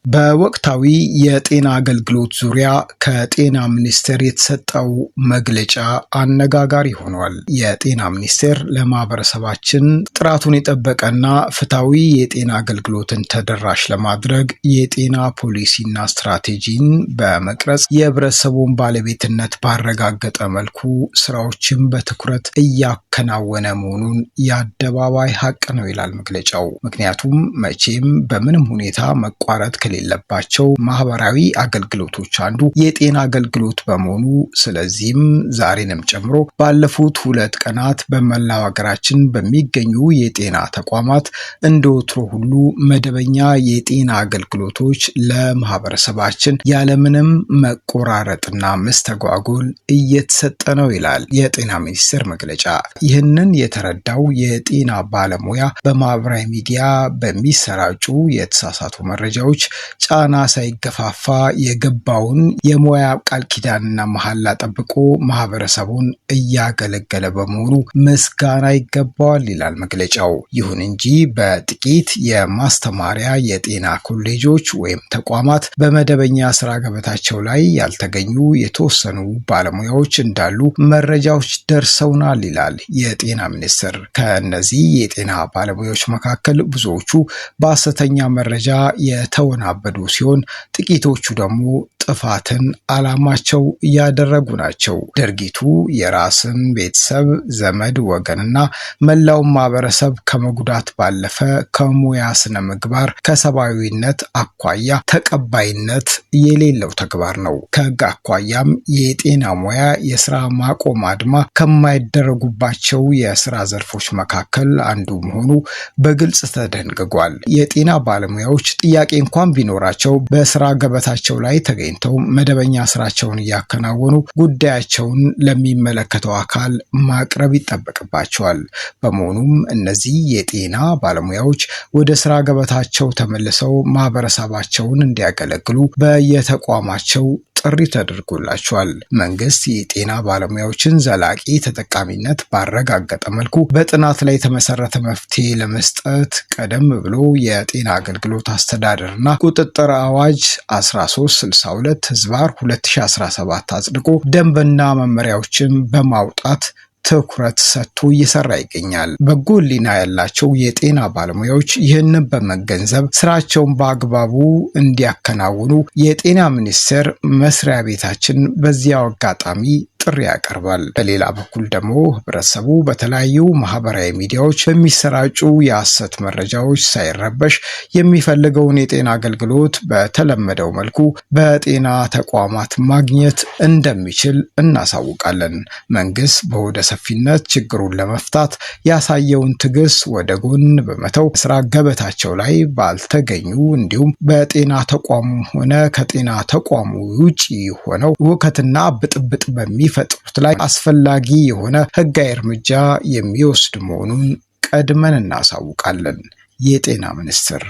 በወቅታዊ የጤና አገልግሎት ዙሪያ ከጤና ሚኒስቴር የተሰጠው መግለጫ አነጋጋሪ ሆኗል። የጤና ሚኒስቴር ለማህበረሰባችን ጥራቱን የጠበቀና ፍትሃዊ የጤና አገልግሎትን ተደራሽ ለማድረግ የጤና ፖሊሲና ስትራቴጂን በመቅረጽ የህብረተሰቡን ባለቤትነት ባረጋገጠ መልኩ ስራዎችን በትኩረት እያከናወነ መሆኑን የአደባባይ ሀቅ ነው ይላል መግለጫው። ምክንያቱም መቼም በምንም ሁኔታ መቋረጥ የሌለባቸው ማህበራዊ አገልግሎቶች አንዱ የጤና አገልግሎት በመሆኑ ስለዚህም ዛሬንም ጨምሮ ባለፉት 2 ቀናት በመላው ሀገራችን በሚገኙ የጤና ተቋማት እንደወትሮ ሁሉ መደበኛ የጤና አገልግሎቶች ለማህበረሰባችን ያለምንም መቆራረጥና መስተጓጎል እየተሰጠ ነው ይላል የጤና ሚኒስቴር መግለጫ። ይህንን የተረዳው የጤና ባለሙያ በማህበራዊ ሚዲያ በሚሰራጩ የተሳሳቱ መረጃዎች ጫና ሳይገፋፋ የገባውን የሙያ ቃል ኪዳንና መሐላ ጠብቆ ማህበረሰቡን እያገለገለ በመሆኑ ምስጋና ይገባዋል ይላል መግለጫው። ይሁን እንጂ በጥቂት የማስተማሪያ የጤና ኮሌጆች ወይም ተቋማት በመደበኛ ስራ ገበታቸው ላይ ያልተገኙ የተወሰኑ ባለሙያዎች እንዳሉ መረጃዎች ደርሰውናል ይላል የጤና ሚኒስቴር። ከእነዚህ የጤና ባለሙያዎች መካከል ብዙዎቹ በሐሰተኛ መረጃ የተወናበዱ ሲሆን ጥቂቶቹ ደግሞ ጥፋትን ዓላማቸው ያደረጉ ናቸው። ድርጊቱ የራስን ቤተሰብ፣ ዘመድ፣ ወገንና መላውን ማህበረሰብ ከመጉዳት ባለፈ ከሙያ ስነ ምግባር፣ ከሰብአዊነት አኳያ ተቀባይነት የሌለው ተግባር ነው። ከህግ አኳያም የጤና ሙያ የስራ ማቆም አድማ ከማይደረጉባቸው የስራ ዘርፎች መካከል አንዱ መሆኑ በግልጽ ተደንግጓል። የጤና ባለሙያዎች ጥያቄ እንኳን ቢኖራቸው በስራ ገበታቸው ላይ ተገኝተው መደበኛ ስራቸውን እያከናወኑ ጉዳያቸውን ለሚመለከተው አካል ማቅረብ ይጠበቅባቸዋል። በመሆኑም እነዚህ የጤና ባለሙያዎች ወደ ስራ ገበታቸው ተመልሰው ማህበረሰባቸውን እንዲያገለግሉ በየተቋማቸው ጥሪ ተደርጎላቸዋል። መንግስት የጤና ባለሙያዎችን ዘላቂ ተጠቃሚነት ባረጋገጠ መልኩ በጥናት ላይ የተመሰረተ መፍትሄ ለመስጠት ቀደም ብሎ የጤና አገልግሎት አስተዳደርና ቁጥጥር አዋጅ 1362/2017 አጽድቆ ደንብና መመሪያዎችን በማውጣት ትኩረት ሰጥቶ እየሰራ ይገኛል። በጎ ሕሊና ያላቸው የጤና ባለሙያዎች ይህንን በመገንዘብ ስራቸውን በአግባቡ እንዲያከናውኑ የጤና ሚኒስቴር መስሪያ ቤታችን በዚያው አጋጣሚ ጥሪ ያቀርባል። በሌላ በኩል ደግሞ ህብረተሰቡ በተለያዩ ማህበራዊ ሚዲያዎች በሚሰራጩ የሐሰት መረጃዎች ሳይረበሽ የሚፈልገውን የጤና አገልግሎት በተለመደው መልኩ በጤና ተቋማት ማግኘት እንደሚችል እናሳውቃለን። መንግስት በሆደ ሰፊነት ችግሩን ለመፍታት ያሳየውን ትዕግስት ወደ ጎን በመተው ስራ ገበታቸው ላይ ባልተገኙ እንዲሁም በጤና ተቋሙ ሆነ ከጤና ተቋሙ ውጪ ሆነው ውከትና ብጥብጥ በሚፈጥሩት ላይ አስፈላጊ የሆነ ህጋዊ እርምጃ የሚወስድ መሆኑን ቀድመን እናሳውቃለን። የጤና ሚኒስቴር